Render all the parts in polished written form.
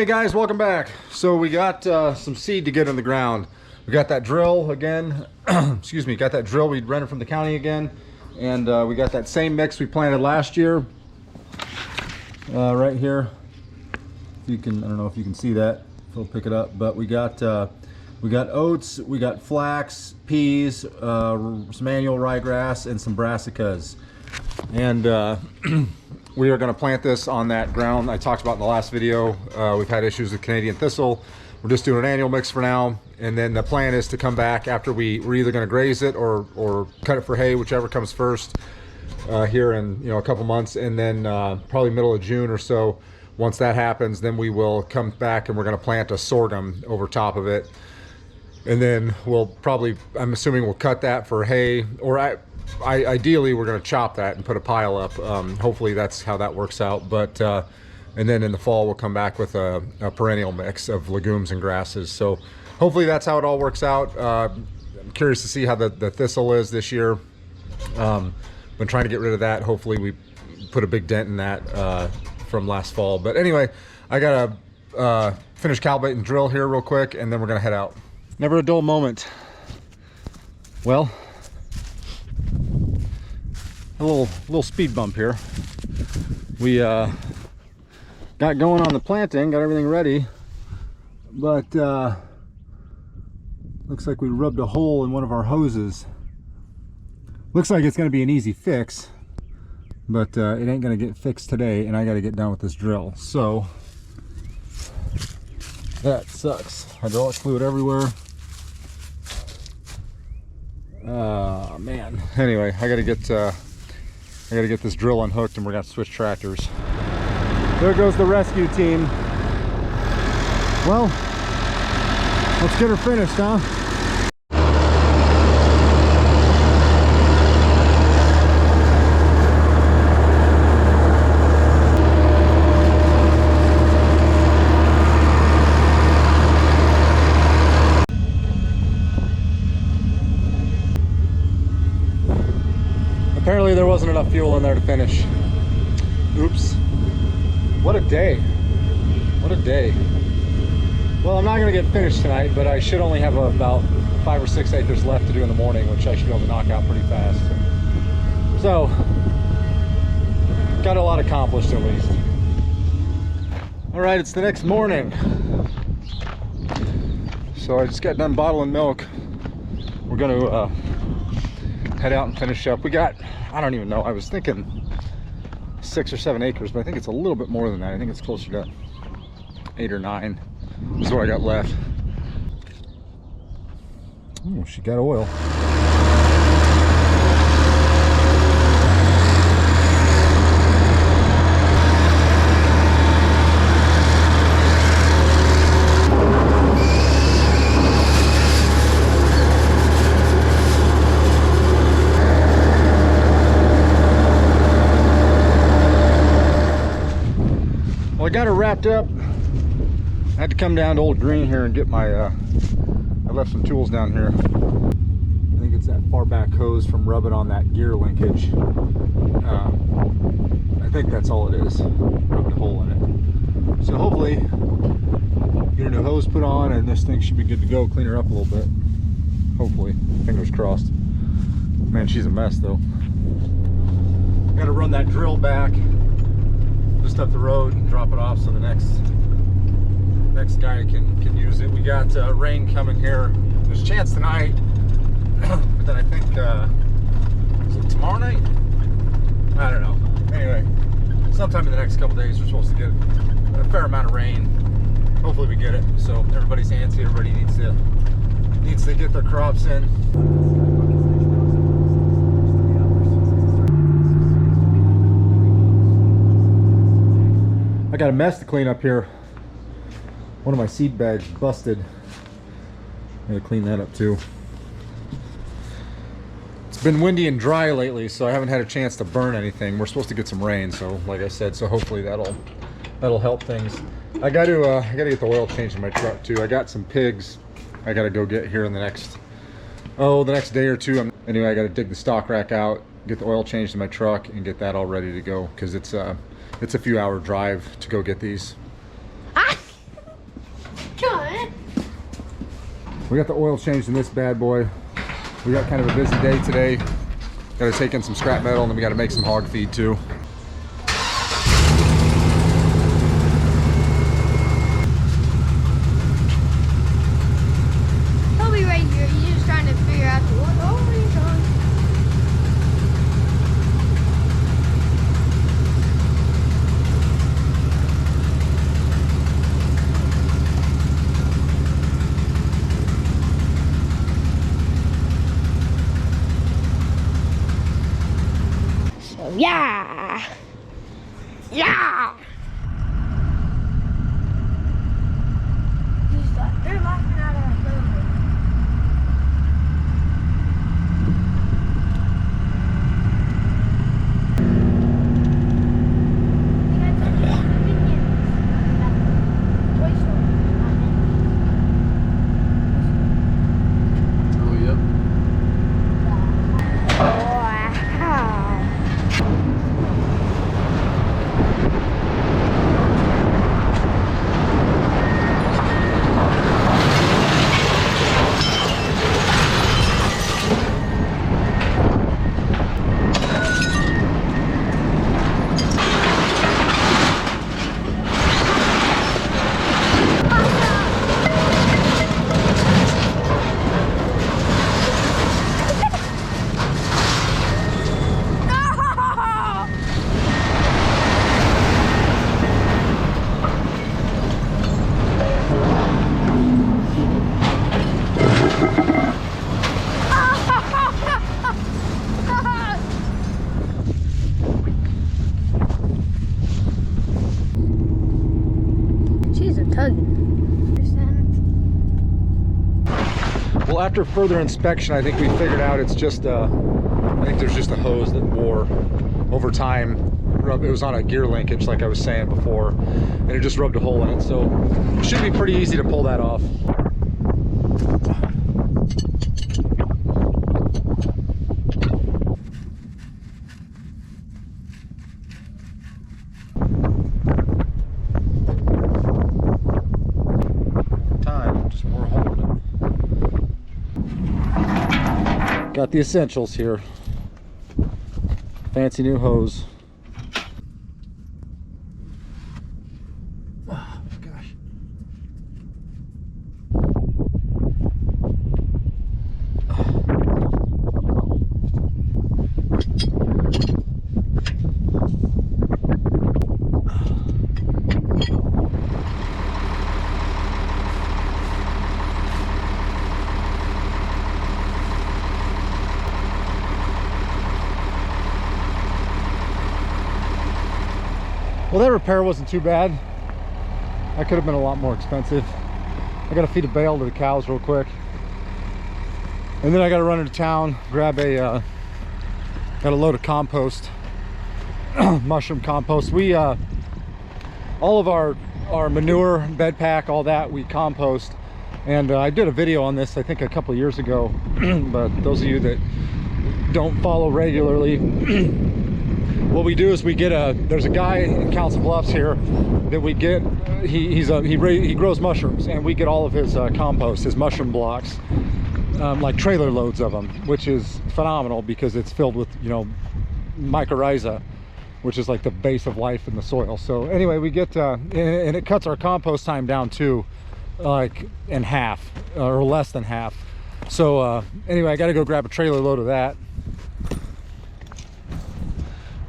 Hey guys, welcome back. So we got some seed to get in the ground. We got that drill again. Excuse me, got that drill we rented from the county again, and we got that same mix we planted last year. Right here, you can, I don't know if you can see that, if it'll pick it up, but we got oats, we got flax, peas, some annual ryegrass, and some brassicas. And we are going to plant this on that ground I talked about in the last video. We've had issues with Canadian thistle. We're just doing an annual mix for now, and then the plan is to come back after we're either going to graze it or cut it for hay, whichever comes first, here in a couple months, and then probably middle of June or so. Once that happens, then we will come back and we're going to plant a sorghum over top of it, and then we'll probably, I'm assuming we'll cut that for hay, or ideally we're going to chop that and put a pile up. Hopefully that's how that works out. But and then in the fall we'll come back with a perennial mix of legumes and grasses. So hopefully that's how it all works out. I'm curious to see how the thistle is this year. Been trying to get rid of that. Hopefully we put a big dent in that from last fall. But anyway, I gotta finish calibrate and drill here real quick, and then we're gonna head out. Never a dull moment. Well, a little speed bump here. We got going on the planting, got everything ready, but looks like we rubbed a hole in one of our hoses. Looks like it's going to be an easy fix, but it ain't going to get fixed today, and I got to get done with this drill. So that sucks. Hydraulic fluid everywhere. Man. Anyway, I got to get this drill unhooked, and we're going to switch tractors. There goes the rescue team. Well, let's get her finished, huh? Apparently there wasn't enough fuel in there to finish. Oops. What a day. What a day. Well, I'm not going to get finished tonight, but I should only have about 5 or 6 acres left to do in the morning, which I should be able to knock out pretty fast. So, got a lot accomplished at least. Alright, it's the next morning. So I just got done bottling milk. We're going to head out and finish up. We got, I don't even know, I was thinking 6 or 7 acres, but I think it's a little bit more than that. I think it's closer to 8 or 9 is what I got left. Oh, she got oil. Well, I got her wrapped up. I had to come down to Old Green here and get my, I left some tools down here. I think it's that far back hose from rubbing on that gear linkage. I think that's all it is, rubbing a hole in it. So hopefully, get a new hose put on and this thing should be good to go. Clean her up a little bit. Hopefully, fingers crossed. Man, she's a mess though. Got to run that drill back just up the road and drop it off so the next guy can use it. We got rain coming here. There's a chance tonight, but then I think is it tomorrow night? I don't know. Anyway, sometime in the next couple days we're supposed to get a fair amount of rain. Hopefully we get it. So everybody's antsy. Everybody needs to get their crops in. I got a mess to clean up here. One of my seed bags busted. I gotta clean that up too. It's been windy and dry lately, so I haven't had a chance to burn anything. We're supposed to get some rain, so like I said, so hopefully that'll help things. I gotta get the oil changed in my truck too. I got some pigs I gotta go get here in the next day or two. Anyway, I gotta dig the stock rack out, get the oil changed in my truck, and get that all ready to go, because it's a few hour drive to go get these. We got the oil changed in this bad boy. We got kind of a busy day today. Got to take in some scrap metal, and then we got to make some hog feed too. He'll be right here. He's just trying to figure out what he's on. Yeah! Yeah! They're laughing at us. Oh, yep. She's a tugging. Well, after further inspection, I think we figured out it's just I think there's just a hose that wore over time. It was on a gear linkage, like I was saying before, and it just rubbed a hole in it. So it should be pretty easy to pull that off. Just more hole in it. Got the essentials here. Fancy new hose. Oh gosh. Well, that repair wasn't too bad. That could have been a lot more expensive. I gotta feed a bale to the cows real quick. And then I gotta run into town, grab got a load of compost, mushroom compost. We, all of our manure, bed pack, all that, we compost. And I did a video on this, I think a couple of years ago, but those of you that don't follow regularly, what we do is we get there's a guy in Council Bluffs here that we get, he grows mushrooms, and we get all of his compost, his mushroom blocks, like trailer loads of them, which is phenomenal because it's filled with, you know, mycorrhiza, which is like the base of life in the soil. So anyway, we get, and it cuts our compost time down too, like in half or less than half. So anyway, I got to go grab a trailer load of that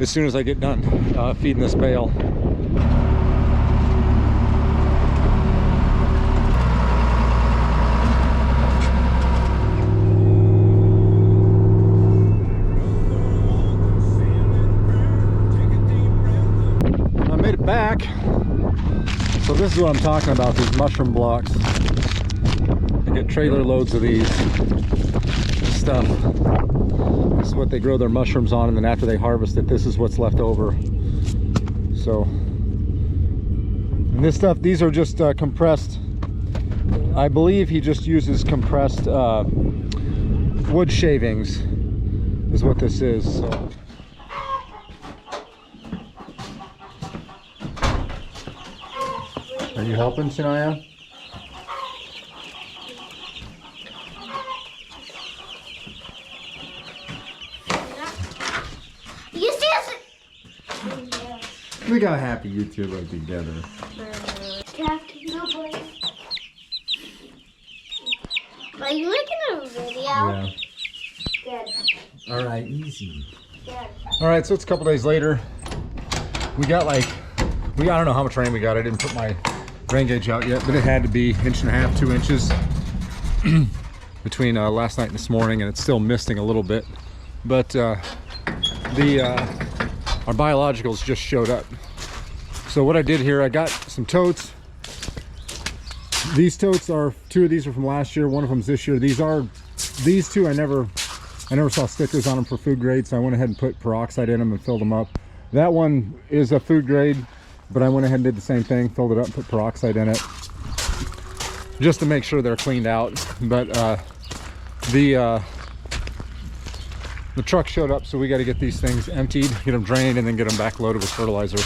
as soon as I get done feeding this bale. I made it back. So this is what I'm talking about, these mushroom blocks. I get trailer loads of these stuff. This is what they grow their mushrooms on, and then after they harvest it, this is what's left over. So, and this stuff, these are just compressed. I believe he just uses compressed wood shavings is what this is. So. Are you helping, Shania? Look how happy you two are together. Captain, no boy. Are you making a video? Yeah. Good. All right, easy. Good. All right, so it's a couple days later. We got I don't know how much rain we got. I didn't put my rain gauge out yet, but it had to be 1.5 inches, 2 inches between last night and this morning, and it's still misting a little bit. But our biologicals just showed up. So what I did here, I got some totes. These totes are, 2 of these are from last year, one of them's this year. These two I never saw stickers on them for food grade, so I went ahead and put peroxide in them and filled them up. That one is a food grade, but I went ahead and did the same thing, filled it up, put peroxide in it, just to make sure they're cleaned out. But the truck showed up, so we got to get these things emptied, get them drained, and then get them back loaded with fertilizer.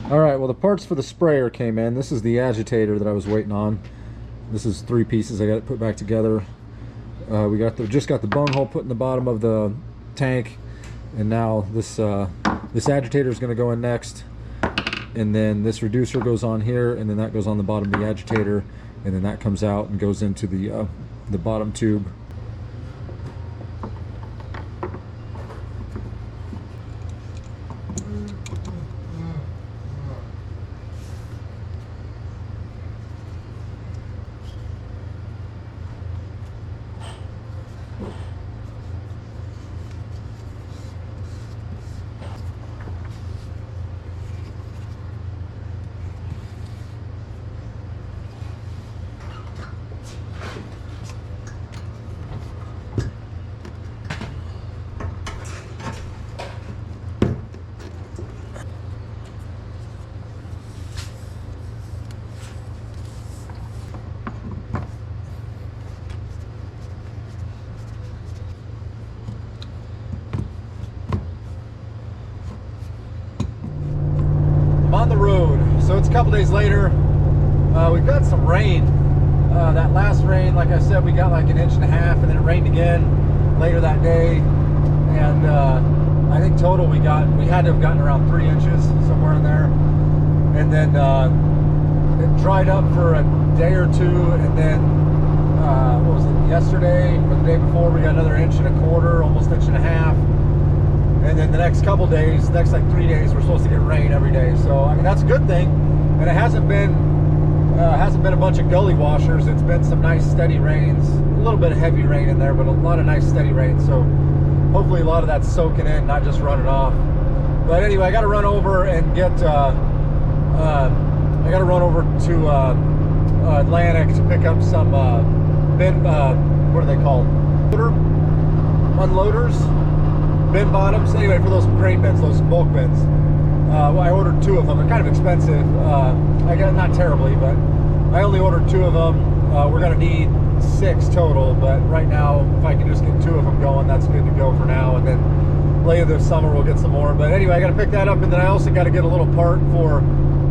All right, well, the parts for the sprayer came in. This is the agitator that I was waiting on. This is 3 pieces. I got it put back together. We just got the bone hole put in the bottom of the tank, and now this agitator is going to go in next, and then this reducer goes on here, and then that goes on the bottom of the agitator, and then that comes out and goes into the bottom tube. On the road. So it's a couple days later. We've got some rain. That last rain, like I said, we got like 1.5 inches, and then it rained again later that day. And I think total we had to have gotten around 3 inches, somewhere in there. And then it dried up for a day or two, and then what was it, yesterday or the day before, we got another 1.25 inches, almost 1.5 inches. And then the next couple days, next like 3 days, we're supposed to get rain every day. So I mean, that's a good thing. And it hasn't been a bunch of gully washers. It's been some nice steady rains, a little bit of heavy rain in there, but a lot of nice steady rain. So hopefully a lot of that's soaking in, not just running off. But anyway, I got to run over and get. I got to run over to Atlantic to pick up some bin. What are they called? Unloaders. Bin bottoms, anyway, for those grain bins, those bulk bins. Well, I ordered 2 of them. They're kind of expensive. I got not terribly, but I only ordered 2 of them. We're gonna need 6 total, but right now, if I can just get 2 of them going, that's good to go for now. And then later this summer, we'll get some more. But anyway, I got to pick that up, and then I also got to get a little part for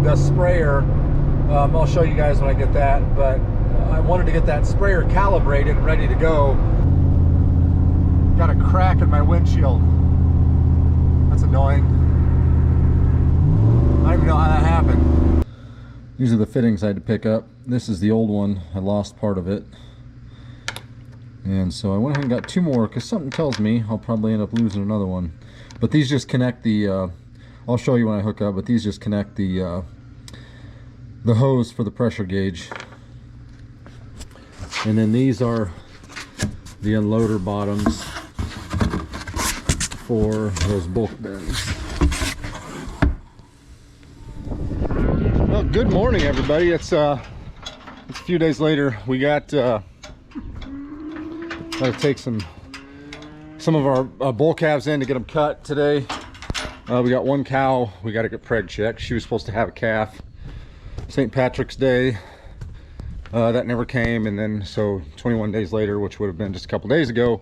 the sprayer. I'll show you guys when I get that. But I wanted to get that sprayer calibrated and ready to go. Got a crack in my windshield. That's annoying. I don't even know how that happened. These are the fittings I had to pick up. This is the old one. I lost part of it. And so I went ahead and got 2 more, because something tells me I'll probably end up losing another one. But these just connect the, I'll show you when I hook up, but these just connect the hose for the pressure gauge. And then these are the unloader bottoms. for those bulk bins. Well, good morning, everybody. It's a few days later. We got gotta take some of our bull calves in to get them cut today. We got one cow we got to get preg checked. She was supposed to have a calf St. Patrick's Day. That never came, and then so 21 days later, which would have been just a couple days ago,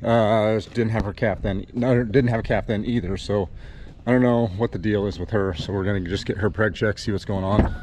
didn't have her calf then. No, didn't have a calf then either. So I don't know what the deal is with her. So we're gonna just get her preg check, see what's going on.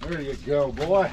There you go, boy.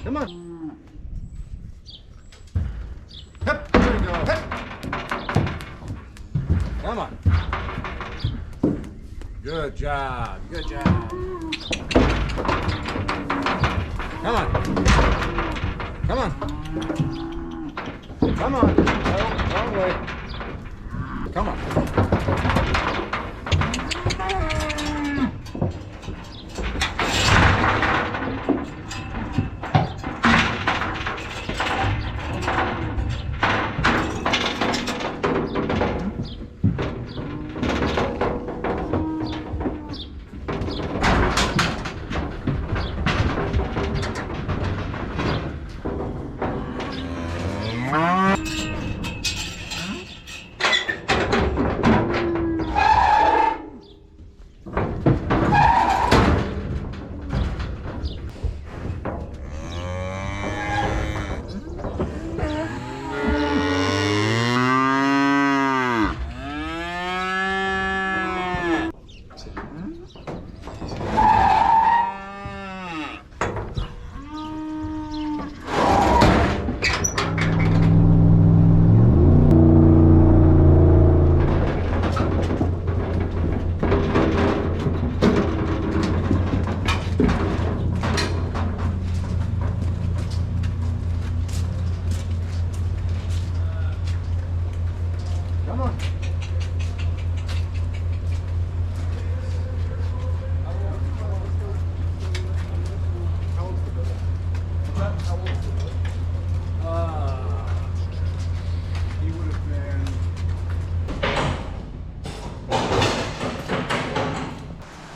Come on. Hup, there you go. Hup. Come on. Good job. Good job. Come on. Come on. Come on. Oh, wrong way. Come on.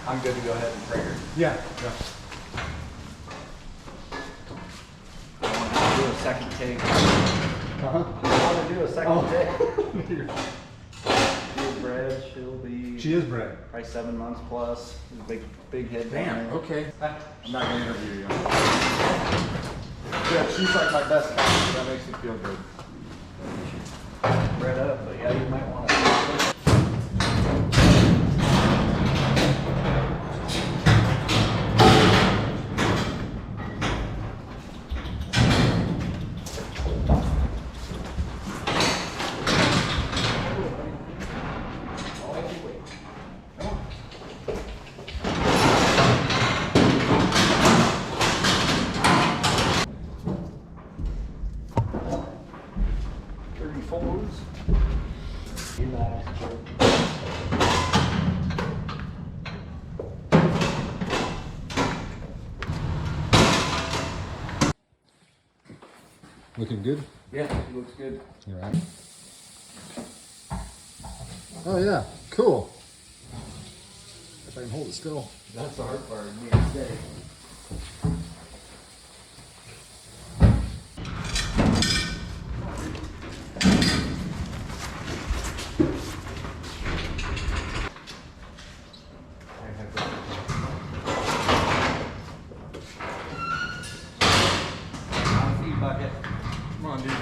I'm good to go ahead and trigger. Yeah. I want to do a second take. Uh-huh. I want to do a second take. Oh. She's bred. She'll be. She is bred. Probably 7 months plus. Big head down there. Okay. I'm not gonna interview you. good. She's like my best customer. That makes me feel good. Spread up, but yeah, you might want to. Looking good? Yeah, it looks good. All right. Oh yeah, cool. If I can hold it still. That's the hard part. You need to stay. Bucket. Come on, dude.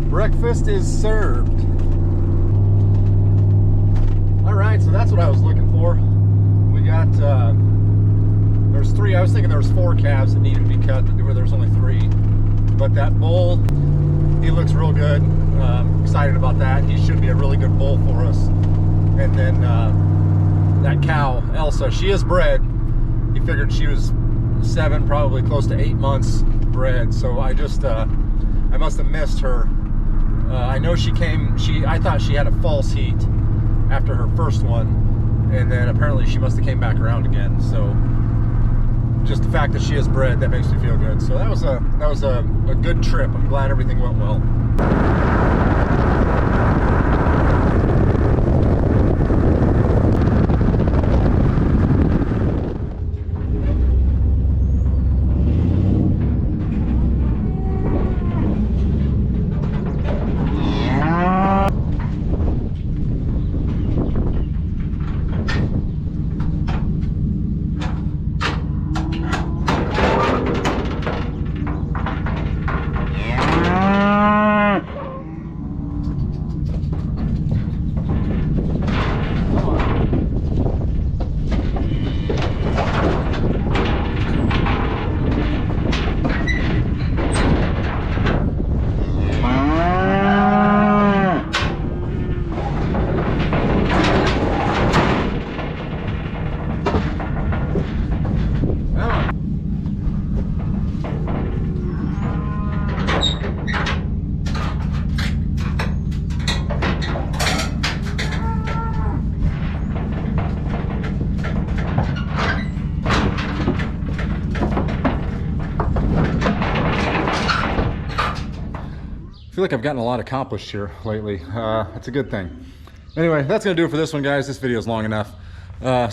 Breakfast is served. All right, so that's what I was looking for. We got, there's three, I was thinking there was 4 calves that needed to be cut, but there was only 3. But that bull, he looks real good. Excited about that. He should be a really good bull for us. And then that cow, Elsa, she is bred. He figured she was 7, probably close to 8 months bred. So I just, I must have missed her. I know she came, I thought she had a false heat after her first one, and then apparently she must have came back around again. So just the fact that she is bred, that makes me feel good. So that was a good trip. I'm glad everything went well. I feel like I've gotten a lot accomplished here lately. That's a good thing. Anyway, that's gonna do it for this one, guys. This video is long enough.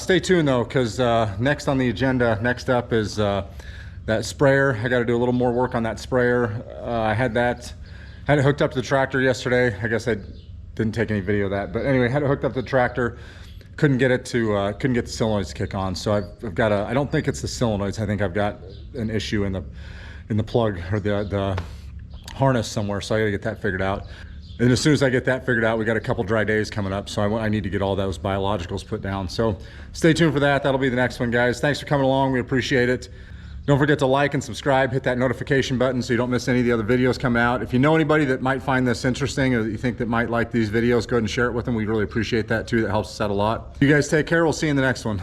Stay tuned though, because next on the agenda, next up is that sprayer. I got to do a little more work on that sprayer. I had it hooked up to the tractor yesterday. I guess I didn't take any video of that, but anyway, had it hooked up to the tractor. Couldn't get the solenoids to kick on. So I've got I don't think it's the solenoids. I think I've got an issue in the plug or the harness somewhere, so I gotta get that figured out. And as soon as I get that figured out, we got a couple dry days coming up, so I need to get all those biologicals put down. So stay tuned for that. That'll be the next one, guys. Thanks for coming along. We appreciate it. Don't forget to like and subscribe, hit that notification button so you don't miss any of the other videos come out. If you know anybody that might find this interesting or that you think that might like these videos, go ahead and share it with them. We really appreciate that too. That helps us out a lot. You guys take care. We'll see you in the next one.